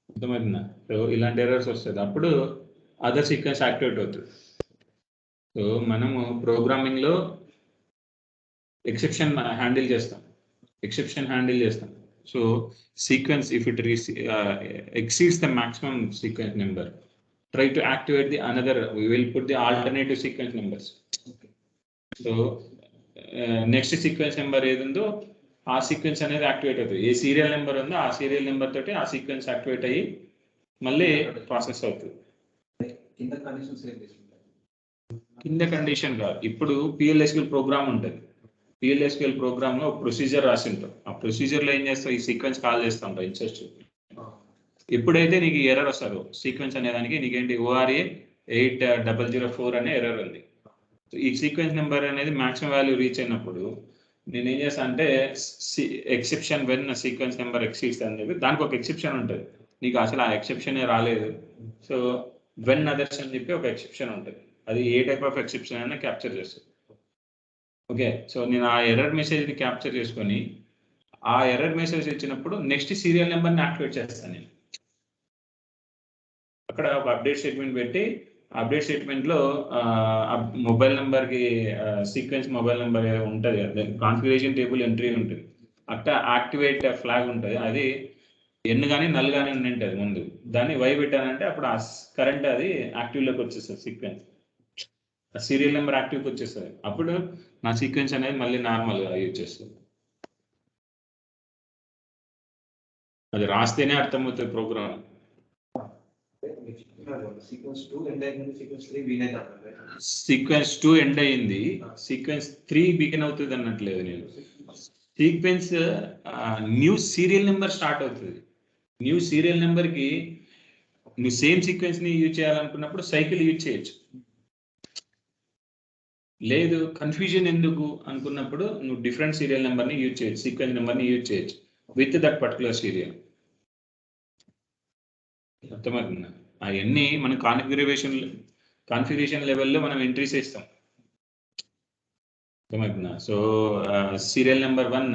అర్థమవుతుందా? సో ఇలాంటి ఎర్రర్స్ వస్తుంది, అప్పుడు అదర్ సీక్వెన్స్ యాక్టివేట్ అవుతుంది. సో మనము ప్రోగ్రామింగ్లో ఎక్సెప్షన్ హ్యాండిల్ చేస్తాం. So sequence if it exceeds the maximum sequence number, try to activate the another, we will put the alternative sequence numbers. So next sequence number ఏదుందో ఆ sequence అనేది activate అవుతుంది. ఏ serial number ఉందో ఆ serial number తోటి ఆ sequence activate అయ్యి మళ్ళీ process అవుతుంది. కింద కండిషన్ కాదు, ఇప్పుడు PLSQL ప్రోగ్రామ్ ఉంటుంది. PLSQL ప్రోగ్రామ్లో ప్రొసీజర్ రాసి ఉంటాం. ఆ ప్రొసీజర్లో ఏం చేస్తావు, ఈ సీక్వెన్స్ కాల్ చేస్తూ ఉంటావు ఇన్సర్ట్. ఎప్పుడైతే నీకు ఎర్రర్ వస్తుందో సీక్వెన్స్ అనేదానికి నీకేంటి ORA 8004 అనే ఎర్రర్ ఉంది. ఈ సీక్వెన్స్ నెంబర్ అనేది మాక్సిమం వాల్యూ రీచ్ అయినప్పుడు నేను ఏం చేస్తాను అంటే exception when sequence number exceeds అని చెప్పి దానికి ఒక ఎక్సెప్షన్ ఉంటుంది. నీకు అసలు ఆ ఎక్సెప్షనే రాలేదు, సో వెన్ అదర్స్ అని చెప్పి ఒక ఎక్సెప్షన్ ఉంటుంది. అది ఏ టైప్ ఆఫ్ ఎక్సెప్షన్ అయినా క్యాప్చర్ చేస్తుంది. ఓకే, సో నేను ఆ ఎర్రర్ మెసేజ్ని క్యాప్చర్ చేసుకొని ఆ ఎర్రర్ మెసేజ్ ఇచ్చినప్పుడు నెక్స్ట్ సీరియల్ నెంబర్ని యాక్టివేట్ చేస్తాను నేను. అక్కడ ఒక అప్డేట్ స్టేట్మెంట్ పెట్టి అప్డేట్ స్టేట్మెంట్లో మొబైల్ నెంబర్కి సీక్వెన్స్ మొబైల్ నెంబర్ ఉంటుంది కదా, కాన్ఫిగరేషన్ టేబుల్ ఎంట్రీ ఉంటుంది, అక్కడ యాక్టివేట్ ఫ్లాగ్ ఉంటుంది. అది ఎన్ కానీ నల్ కానీ ఉంటుంది ముందు, దాన్ని వై పెట్టానంటే అప్పుడు ఆ కరెంట్ అది యాక్టివ్లోకి వచ్చేస్తుంది, సీక్వెన్స్ సీరియల్ నెంబర్ యాక్టివ్కి వచ్చేస్తుంది. అప్పుడు నా సీక్వెన్స్ అనేది మళ్ళీ నార్మల్గా యూజ్ చేస్తుంది. అది రాస్తేనే అర్థమవుతుంది ప్రోగ్రామ్. సీక్వెన్స్ 2 ఎండ్ అయ్యింది, సీక్వెన్స్ 3 బిగిన్ అవుతుంది అన్నట్లేదు. నేను sequence new serial number start అవుతుంది. న్యూ సీరియల్ నెంబర్కి నువ్వు సేమ్ సీక్వెన్స్ని యూజ్ చేయాలనుకున్నప్పుడు సైకిల్ యూజ్ చేయొచ్చు. లేదు కన్ఫ్యూజన్ ఎందుకు అనుకున్నప్పుడు నువ్వు డిఫరెంట్ సీరియల్ నెంబర్ని యూజ్ చేయొచ్చు, సీక్వెన్స్ నెంబర్ని యూజ్ చేయొచ్చు విత్ దట్ పర్టికులర్ సీరియల్. అర్థమవుతుందా? అవన్నీ మన కాన్ఫిగరేషన్ లెవెల్లో మనం ఎంట్రీస్ ఇస్తాం. అర్థమవుతుందా? So serial number 1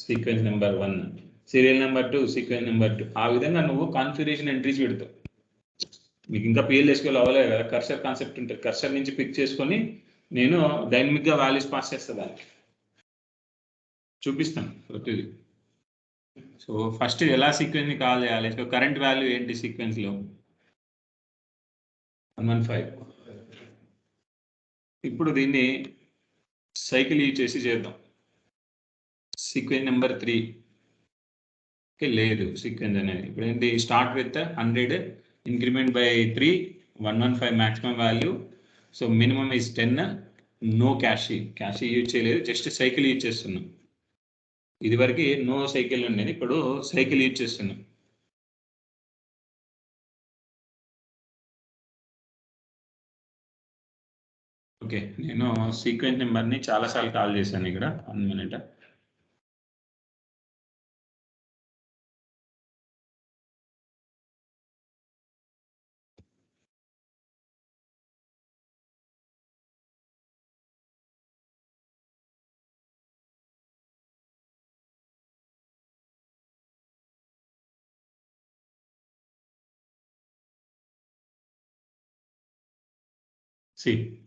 sequence number 1, serial number 2 sequence number 2, ఆ విధంగా నువ్వు కాన్ఫిగరేషన్ ఎంట్రీస్ పెడతావు. మీకు ఇంకా PLSQL అవ్వలేదు కదా, కర్సర్ కాన్సెప్ట్ ఉంటుంది. కర్సర్ నుంచి పిక్ చేసుకొని నేను డైనమిక్గా వాల్యూస్ పాస్ చేస్తా, దానికి చూపిస్తాను ప్రతిదీ. సో ఫస్ట్ ఎలా సీక్వెన్స్ని కాల్ చేయాలి, సో కరెంట్ వాల్యూ ఏంటి సీక్వెన్స్లో 115. ఇప్పుడు దీన్ని సైకిల్ యూజ్ చేసి చేద్దాం. సీక్వెన్స్ నెంబర్ 3 లేదు సీక్వెన్స్ అనేది ఇప్పుడు ఏంటి, start with 100, increment by 3, 115 maximum value. So minimum is 10, no cache use చేయలేదు, జస్ట్ సైకిల్ యూజ్ చేస్తున్నాం. ఇది వరకు నో సైకిల్ ఉండేది, ఇప్పుడు సైకిల్ యూజ్ చేస్తున్నాం. ఓకే, నేను సీక్వెన్స్ నెంబర్ని చాలాసార్లు కాల్ చేశాను ఇక్కడ. 1 minute.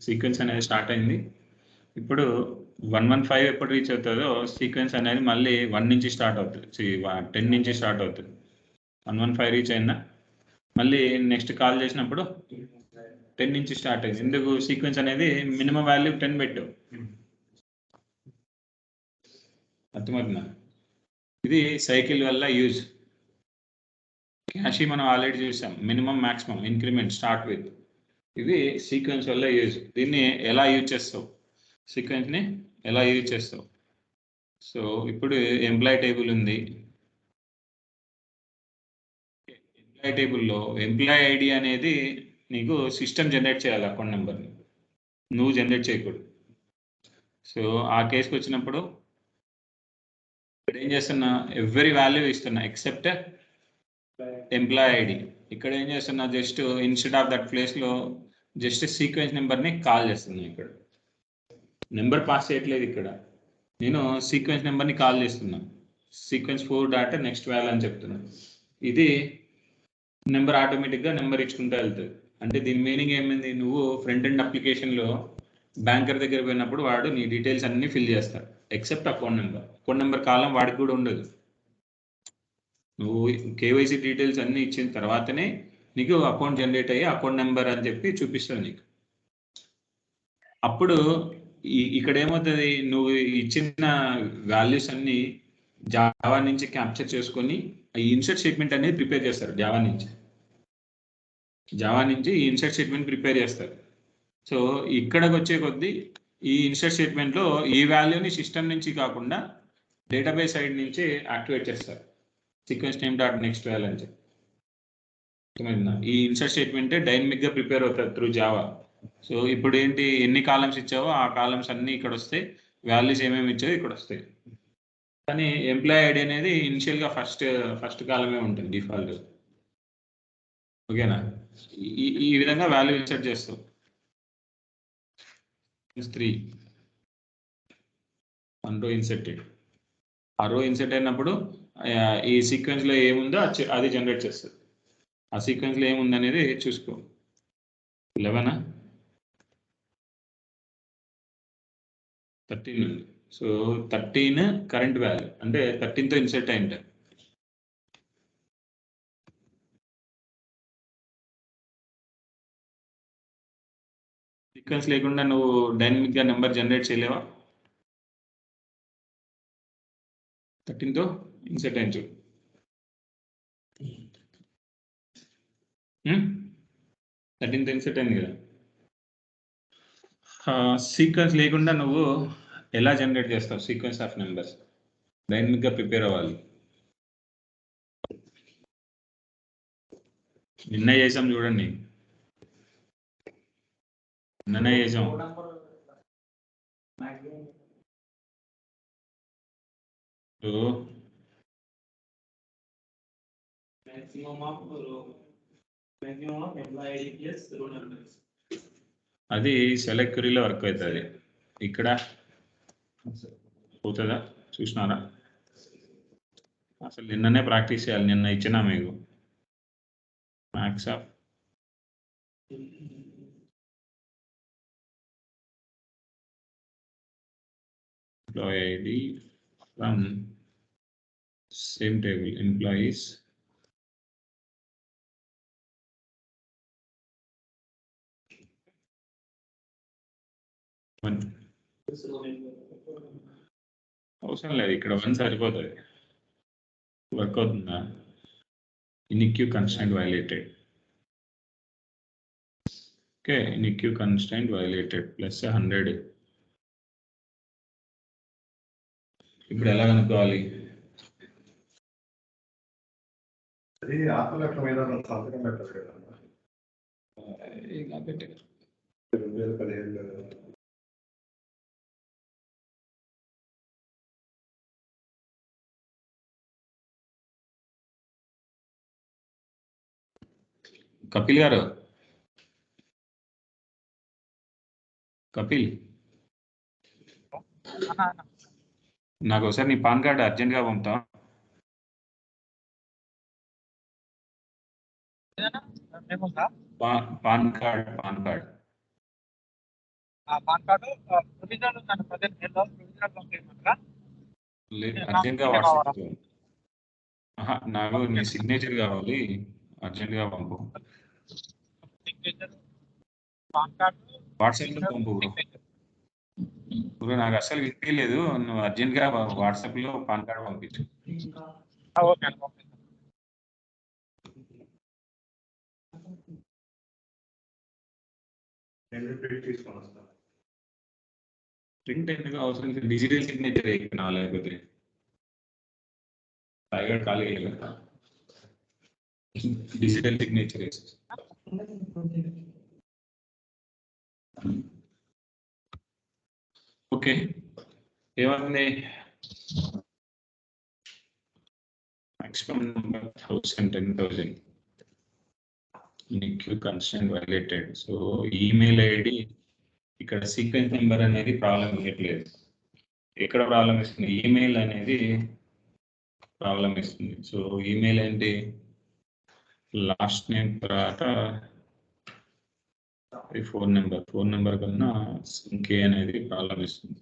సీక్వెన్స్ అనేది స్టార్ట్ అయింది. ఇప్పుడు 115 ఎప్పుడు రీచ్ అవుతుందో సీక్వెన్స్ అనేది మళ్ళీ 1 నుంచి స్టార్ట్ అవుతుంది, 10 నుంచి స్టార్ట్ అవుతుంది. 115 రీచ్ అయిందా, మళ్ళీ నెక్స్ట్ కాల్ చేసినప్పుడు 10 నుంచి స్టార్ట్ అయింది. ఎందుకు, సీక్వెన్స్ అనేది మినిమం వాల్యూ 10 పెట్టు. అర్థమవుతుందా? ఇది సైకిల్ వల్ల యూజ్. క్యాషీ మనం ఆల్రెడీ చూసాం, minimum maximum increment start with. ఇది సీక్వెన్స్ వల్ల యూజ్. దీన్ని ఎలా యూజ్ చేస్తావు, సీక్వెన్స్ని ఎలా యూజ్ చేస్తావు? సో ఇప్పుడు ఎంప్లాయీ టేబుల్ ఉంది. ఎంప్లాయీ టేబుల్లో ఎంప్లాయీ ఐడి అనేది నీకు సిస్టమ్ జనరేట్ చేయాలి, అకౌంట్ నెంబర్ని నువ్వు జనరేట్ చేయకూడదు. సో ఆ కేసుకి వచ్చినప్పుడు ఇక్కడ ఏం చేస్తున్నా, ఎవ్రీ వాల్యూ ఇస్తున్నా ఎక్సెప్ట్ ఎంప్లాయీ ఐడి. ఇక్కడ ఏం చేస్తున్నా, జస్ట్ ఇన్స్టెడ్ ఆఫ్ దట్ ప్లేస్లో జస్ట్ సీక్వెన్స్ నెంబర్ని కాల్ చేస్తున్నా. ఇక్కడ నెంబర్ పాస్ చేయట్లేదు, ఇక్కడ నేను సీక్వెన్స్ నెంబర్ని కాల్ చేస్తున్నా. సీక్వెన్స్ 4 డాట్ నెక్స్ట్ వాల్యూ అని చెప్తున్నాను. ఇది నెంబర్ ఆటోమేటిక్గా నెంబర్ ఇచ్చుకుంటూ వెళ్తుంది. అంటే దీని మీనింగ్ ఏమైంది, నువ్వు ఫ్రంట్ ఎండ్ అప్లికేషన్లో బ్యాంకర్ దగ్గర పోయినప్పుడు వాడు నీ డీటెయిల్స్ అన్నీ ఫిల్ చేస్తాడు except account number. Account number column వాడికి కూడా ఉండదు. నువ్వు కేవైసీ డీటెయిల్స్ అన్నీ ఇచ్చిన తర్వాతనే నీకు అకౌంట్ జనరేట్ అయ్యి అకౌంట్ నెంబర్ అని చెప్పి చూపిస్తుంది నీకు. అప్పుడు ఇక్కడ ఏమవుతుంది, నువ్వు ఇచ్చిన వాల్యూస్ అన్నీ జావా నుంచి క్యాప్చర్ చేసుకొని ఈ ఇన్సర్ట్ స్టేట్మెంట్ అనేది ప్రిపేర్ చేస్తారు. జావా నుంచి ఈ ఇన్సర్ట్ స్టేట్మెంట్ ప్రిపేర్ చేస్తారు. సో ఇక్కడికి వచ్చే కొద్దీ ఈ ఇన్సర్ట్ స్టేట్మెంట్లో ఈ వాల్యూని సిస్టమ్ నుంచి కాకుండా డేటాబేస్ సైడ్ నుంచి యాక్టివేట్ చేస్తారు. Sequence name dot next value అని చెప్పి. ఈ ఇన్సర్ట్ స్టేట్మెంటే డైనమిక్గా ప్రిపేర్ అవుతుంది త్రూ జావా. సో ఇప్పుడు ఏంటి, ఎన్ని కాలమ్స్ ఇచ్చావో ఆ కాలమ్స్ అన్నీ ఇక్కడ వస్తాయి, వాల్యూస్ ఏమేమి ఇచ్చావో ఇక్కడ వస్తాయి. కానీ ఎంప్లాయీ ఐడి అనేది ఇనిషియల్గా ఫస్ట్ కాలమే ఉంటుంది డిఫాల్ట్. ఓకేనా, ఈ విధంగా వాల్యూ ఇన్సర్ట్ చేస్తావు. 3 1 రో ఇన్సర్టెడ్. ఆ రో ఇన్సర్ట్ అయినప్పుడు ఈ సీక్వెన్స్లో ఏముందో అది జనరేట్ చేస్తుంది. ఆ సీక్వెన్స్లో ఏముంది అనేది చూసుకో. 11 13 ఉంది. సో 13 కరెంట్ వాల్యూ అంటే 13తో ఇన్సర్ట్ అయింటే సీక్వెన్స్ లేకుండా నువ్వు డైనమిక్గా నెంబర్ జనరేట్ చేయలేవా? 13తో ఇన్సర్ట్ అయించు. 13తో ఇన్సర్ట్ అయింది కదా. సీక్వెన్స్ లేకుండా నువ్వు ఎలా జనరేట్ చేస్తావు సీక్వెన్స్ ఆఫ్ నెంబర్స్? డైనమిక్గా ప్రిపేర్ అవ్వాలి. నిన్న చేసాం చూడండి, నిన్ననే చేసాం. అది సెలెక్ట్ క్వరీలో వర్క్ అవుతుంది. ఇక్కడ అవుతుందా చూసినారా? అసలు నిన్ననే ప్రాక్టీస్ చేయాలి. నిన్న ఇచ్చినా మీకు max of employee ID from same table employees అవసరం లేదు, ఇక్కడ 1 సరిపోతుంది. వర్క్ అవుతుందా? Unique constraint violated. Okay, unique constraint violated plus 100. ఇప్పుడు ఎలా కనుక్కోవాలి? అది ఆత్మలక్ష మీద సంతకం పెట్టారు కదా, 2015. కపిల్ గారు, కపిల్ నాకు ఒకసారి నీ పాన్ కార్డ్ అర్జెంట్గా పంపుతా. పాన్ కార్డ్ అర్జెంట్గా వాట్సాప్. నాకు నీ సిగ్నేచర్ కావాలి, అర్జెంట్గా పంపు. వాట్సాప్లో పంపు బ్రో. నాకు అసలు వినిపించలేదు, నువ్వు అర్జెంట్గా వాట్సాప్లో పాన్ కార్డ్ పంపించు. తీసుకొని వస్తాను. ప్రింట్ ఎందుకు అవసరం లేదు, డిజిటల్ సిగ్నేచర్ ఎక్కినా లేకపోతే టైగర్ ఖాళీ డిజిటల్ సిగ్నేచర్ ఓకే. ఏమంది maximum number 1000 10,000 NIQ constant violated. So email ID ఇక్కడ సీక్వెన్స్ నెంబర్ అనేది ప్రాబ్లం ఇవ్వట్లేదు. ఎక్కడ ప్రాబ్లం ఇస్తుంది, ఈమెయిల్ అనేది ప్రాబ్లం ఇస్తుంది. సో ఈమెయిల్ ఏంటి, లాస్ట్ నేమ్ తర్వాత ఫోన్ నెంబర్ కన్నా ఇంకే అనేది ప్రాబ్లం ఇస్తుంది.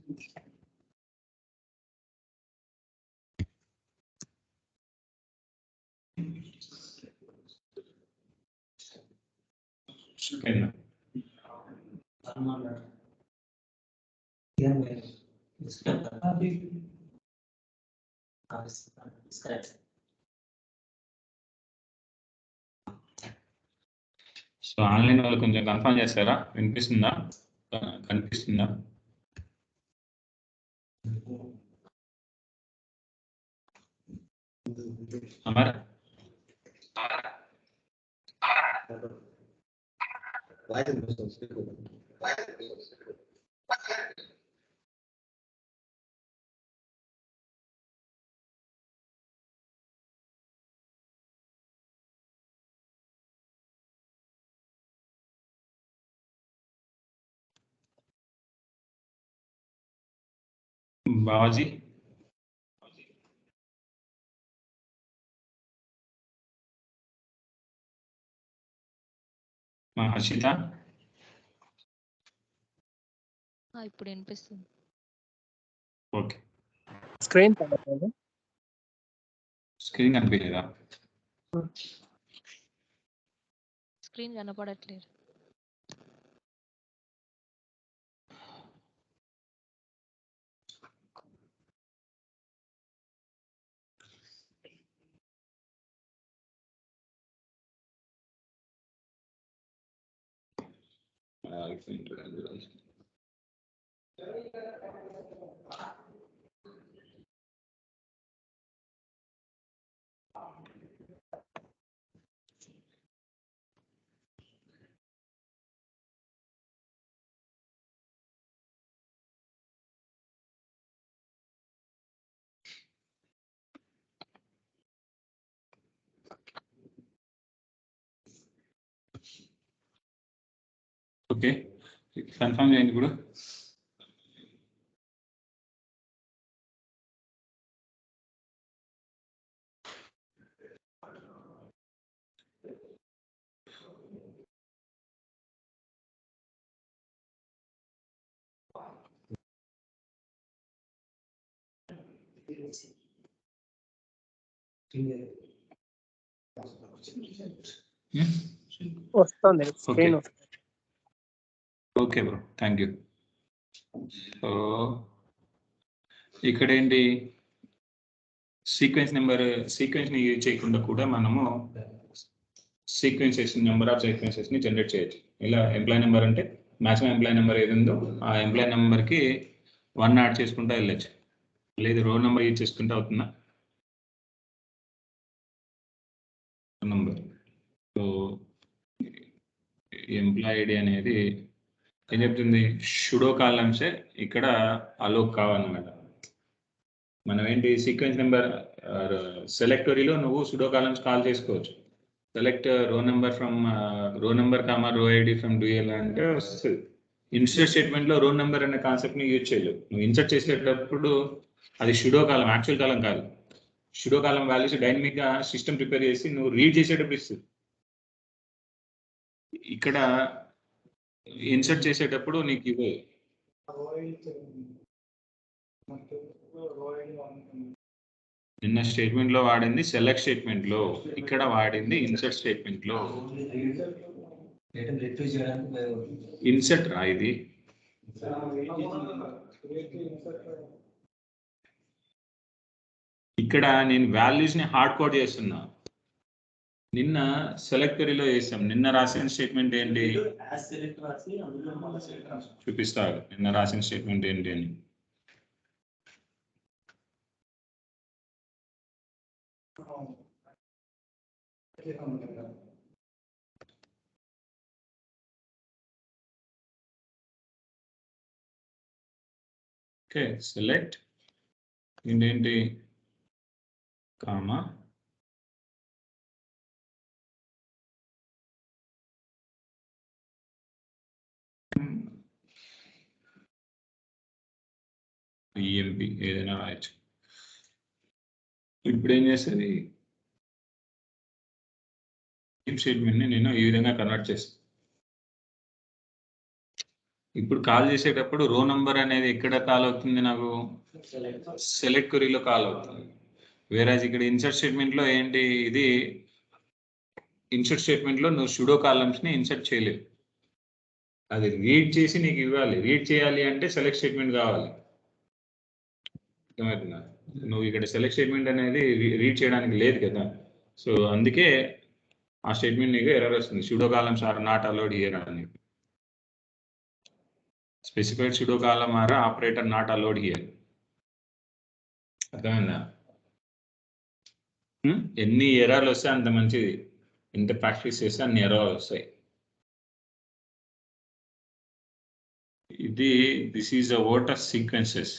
సో ఆన్లైన్ వాళ్ళు కొంచెం కన్ఫర్మ్ చేస్తారా, వినిపిస్తుందా, కనిపిస్తుందా? అమర్ బాజీ హర్షిత ఇప్పుడు వినిపిస్తుంది. ఓకే. స్క్రీన్ కనిపించలేదా? స్క్రీన్ కనపడట్లేదు. ఓకే, కన్ఫర్మ్ చేయండి ఇప్పుడు. వస్తుంది screen. Okay bro, thank you. So ఇక్కడ ఏంటి, సీక్వెన్స్ని యూజ్ చేయకుండా కూడా మనము నెంబర్ ఆఫ్ సీక్వెన్సెస్ని జనరేట్ చేయొచ్చు. ఇలా ఎంప్లాయ్ నెంబర్ అంటే మ్యాక్సిమం ఎంప్లాయ్ నెంబర్ ఏది ఉందో ఆ ఎంప్లాయ్ నెంబర్కి 1 యాడ్ చేసుకుంటూ వెళ్ళచ్చు. లేదు రోల్ నెంబర్ యూజ్ చేసుకుంటే అవుతుందా నెంబర్. సో ఎంప్లాయ్ ఐడి అనేది ఏం చెప్తుంది, షుడో కాలమ్సే ఇక్కడ అలోక్ కావాలన్నమాట. మనం ఏంటి సీక్వెన్స్ నెంబర్ సెలెక్టరీలో నువ్వు సుడో కాలమ్స్ కాల్ చేసుకోవచ్చు. సెలెక్ట్ రో నెంబర్ ఫ్రమ్ రో నెంబర్ కామా రో ఐడి ఫ్రమ్ డ్యూయల్ అంటే వస్తుంది. ఇన్సర్ట్ స్టేట్మెంట్లో రో నెంబర్ అనే కాన్సెప్ట్ని యూజ్ చేయలేవు. నువ్వు ఇన్సర్ట్ చేసేటప్పుడు అది షుడో కాలం, యాక్చువల్ కాలం కాదు. షుడో కాలం వాల్యూస్ డైనమిక్గా సిస్టమ్ ప్రిపేర్ చేసి నువ్వు రీడ్ చేసేటప్పుడు ఇస్తుంది. ఇక్కడ ఇన్సర్ట్ చేసేటప్పుడు నీకు ఇవ్వదు. నిన్న స్టేట్మెంట్లో వాడింది సెలెక్ట్ స్టేట్మెంట్లో, ఇక్కడ వాడింది ఇన్సర్ట్ స్టేట్మెంట్లో. ఇన్సర్ట్ రా ఇది. ఇక్కడ నేను వాల్యూస్ని హార్డ్ కోడ్ చేస్తున్నా. నిన్న సెలెక్ట్ క్వెరీలో చేసాం. నిన్న రాసిన స్టేట్మెంట్ ఏంటి చూపిస్తా. నిన్న రాసిన స్టేట్మెంట్ ఏంటి అని. ఓకే, సెలెక్ట్ ఏంటి కామా ఈఎంపి ఏదైనా రాయొచ్చు. ఇప్పుడు ఏం చేస్తుంది స్టేట్మెంట్ని నేను ఈ విధంగా కన్వర్ట్ చేస్తాను. ఇప్పుడు కాల్ చేసేటప్పుడు రో నంబర్ అనేది ఎక్కడ కాల్ అవుతుంది, నాకు సెలెక్ట్ క్వెరీలో కాల్ అవుతుంది. వేరేజ్ ఇక్కడ ఇన్సర్ట్ స్టేట్మెంట్లో ఏంటి, ఇది ఇన్సర్ట్ స్టేట్మెంట్లో నువ్వు సుడో కాలమ్స్ని ఇన్సర్ట్ చేయలేవు. అది రీడ్ చేసి నీకు ఇవ్వాలి. రీడ్ చేయాలి అంటే సెలెక్ట్ స్టేట్మెంట్ కావాలి. అర్థమవుతుందా? నువ్వు ఇక్కడ సెలెక్ట్ స్టేట్మెంట్ అనేది రీడ్ చేయడానికి లేదు కదా. సో అందుకే ఆ స్టేట్మెంట్ నీకు ఎర్రర్ వస్తుంది. Pseudo columns are not allowed here అని. Specified pseudo column or operator not allowed here. అర్థమైందా? ఎన్ని ఎర్రర్లు వస్తాయి అంత మంచిది. ఎంత ప్రాక్టీస్ చేస్తే అన్ని ఎర్రర్లు వస్తాయి. ఇది this is a word of sequences.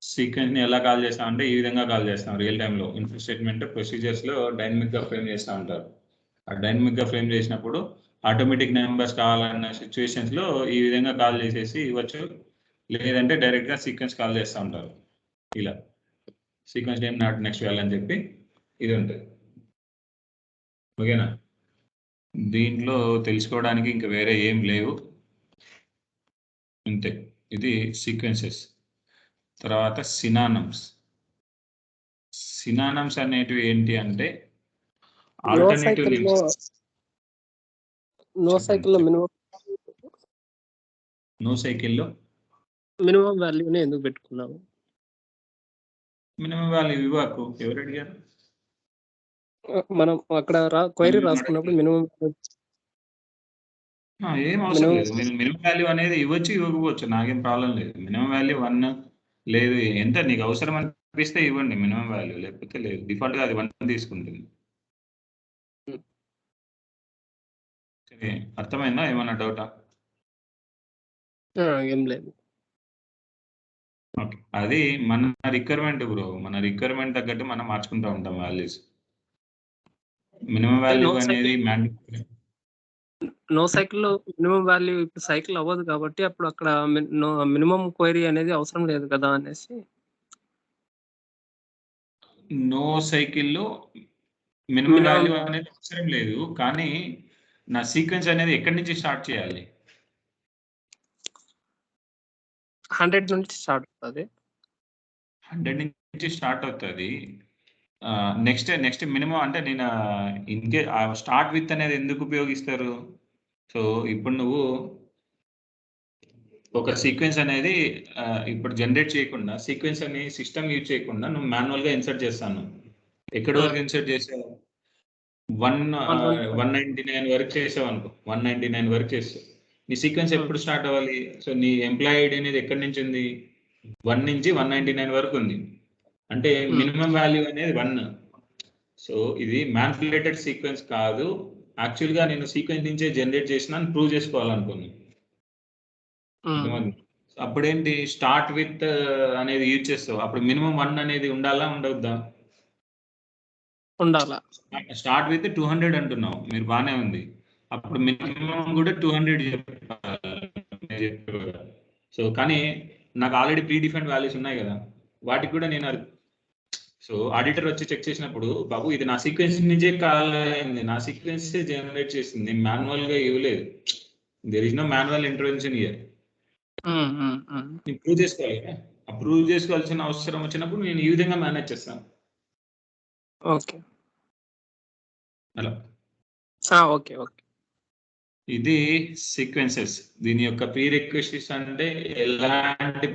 సీక్వెన్స్ని ఎలా కాల్ చేస్తామంటే ఈ విధంగా కాల్ చేస్తాం రియల్ టైంలో. ఇన్పుట్ స్టేట్మెంట్ ప్రొసీజర్స్లో డైనమిక్గా ఫ్రేమ్ చేస్తూ ఉంటారు. ఆ డైనమిక్గా ఫ్రేమ్ చేసినప్పుడు ఆటోమేటిక్ నెంబర్స్ కావాలన్న సిచ్యువేషన్స్లో ఈ విధంగా కాల్ చేసేసి ఇవ్వచ్చు. లేదంటే డైరెక్ట్గా సీక్వెన్స్ కాల్ చేస్తూ ఉంటారు. ఇలా సీక్వెన్స్ నేమ్ నాట్ నెక్స్ట్ వెళ్ళని చెప్పి ఇది ఉంటుంది. ఓకేనా? దీంట్లో తెలుసుకోవడానికి ఇంకా వేరే ఏం లేవు, అంతే. ఇది సీక్వెన్సెస్. తర్వాత సినానమ్స్. సినానమ్స్ అనేటివి ఏంటి అంటే ఆల్టర్నేటివ్ నేమ్స్. నో సైకిల్లో నో సైకిల్లో మినిమం వాల్యూని ఎందుకు పెట్టుకున్నాము? మినిమం వాల్యూ ఇవ్వకు. ఎవరు అడిగారు? మనం అక్కడ క్వైరీ రాసుకున్నప్పుడు మినిమం ఏం అవసరం లేదు. మినిమం వాల్యూ అనేది ఇవ్వచ్చు, ఇవ్వకపోవచ్చు, నాకేం ప్రాబ్లం లేదు. మినిమం వాల్యూ 1 లేదు, ఎంత నీకు అవసరం అనిపిస్తే ఇవ్వండి మినిమం వాల్యూ, లేకపోతే లేదు. డిఫాల్ట్గా అది 1 తీసుకుంటుంది. అర్థమైందా? ఏమన్నా డౌటా? ఏం లేదు. ఓకే, అది మన రిక్వైర్మెంట్ బ్రో. మన రిక్వైర్మెంట్ తగ్గట్టు మనం మార్చుకుంటూ ఉంటాం వాల్యూస్. మినిమం వాల్యూ అనేది నో సైకిల్లో మినిమం వాల్యూ ఇప్పుడు సైకిల్ అవ్వదు కాబట్టి అప్పుడు అక్కడ మినిమం క్వైరీ అనేది అవసరం లేదు కదా అనేసి. నో సైకిల్లో మినిమం వాల్యూ అనేది అవసరం లేదు, కానీ నా సీక్వెన్స్ అనేది ఎక్కడి నుంచి స్టార్ట్ చేయాలి? 100 నుంచి స్టార్ట్ అవుతుంది. 100 నుంచి స్టార్ట్ అవుతుంది. నెక్స్ట్ మినిమం అంటే నేను ఇంకే స్టార్ట్ విత్ అనేది ఎందుకు ఉపయోగిస్తారు? సో ఇప్పుడు నువ్వు ఒక సీక్వెన్స్ అనేది ఇప్పుడు జనరేట్ చేయకుండా, సీక్వెన్స్ అని సిస్టమ్ యూజ్ చేయకుండా నువ్వు మాన్యువల్గా ఇన్సర్ట్ చేస్తాను. ఎక్కడి వరకు ఇన్సర్ట్ చేసావు? 199 వరకు చేసావు అనుకో. 199 వరకు చేస్తావు. నీ సీక్వెన్స్ ఎప్పుడు స్టార్ట్ అవ్వాలి? సో నీ ఎంప్లాయీ ఐడి అనేది ఎక్కడి నుంచి ఉంది? 1 నుంచి 199 వరకు ఉంది. అంటే మినిమం వాల్యూ అనేది 1. సో ఇది మ్యానిపులేటెడ్ సీక్వెన్స్ కాదు, యాక్చువల్గా నేను సీక్వెన్స్ నుంచే జనరేట్ చేసిన ప్రూవ్ చేసుకోవాలనుకున్నాను. అప్పుడేంటి స్టార్ట్ విత్ అనేది యూజ్ చేస్తావు. అప్పుడు మినిమం 1 అనేది ఉండాలా ఉండవద్దా? ఉండాలా. స్టార్ట్ విత్ 200 అంటున్నావు, మీరు బాగానే ఉంది. అప్పుడు మినిమం కూడా 200 చెప్పాలి. సో కానీ నాకు ఆల్రెడీ ప్రీ డిఫైన్డ్ వాల్యూస్ ఉన్నాయి కదా, వాటికి కూడా నేను సో ఆడిటర్ వచ్చి చెక్ చేసినప్పుడు, బాబు ఇది నా సీక్వెన్స్ నుంచే కాల్ అయింది, నా సీక్వెన్స్ జనరేట్ చేసింది, మాన్యువల్గా ఇవ్వలేదు. There is no manual intervention here. Prove చేసుకోవాలి కదా. ప్రూవ్ చేసుకోవాల్సిన అవసరం వచ్చినప్పుడు నేను ఈ విధంగా మేనేజ్ చేస్తాను. ఓకే, అలా. Okay okay. ఇది సీక్వెన్సెస్. దీని యొక్క ప్రీ రిక్వెస్ట్స్ అంటే ఎలాంటి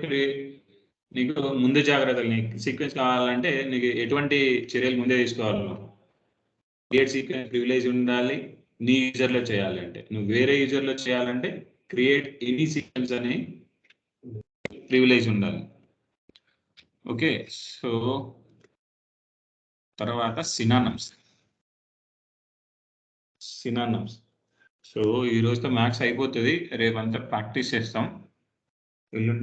నీకు ముందు జాగ్రత్తలు, నీకు సీక్వెన్స్ కావాలంటే నీకు ఎటువంటి చర్యలు ముందే తీసుకోవాలి. క్రియేట్ సీక్వెన్స్ ప్రివిలేజ్ ఉండాలి నీ యూజర్లో చేయాలంటే. నువ్వు వేరే యూజర్లో చేయాలంటే క్రియేట్ ఎనీ సీక్వెన్స్ అనే ప్రివిలేజ్ ఉండాలి. ఓకే, సో తర్వాత సినానమ్స్. సో ఈ రోజుతో మ్యాథ్స్ అయిపోతుంది, రేపంతా ప్రాక్టీస్ చేస్తాం. ఎల్లుండి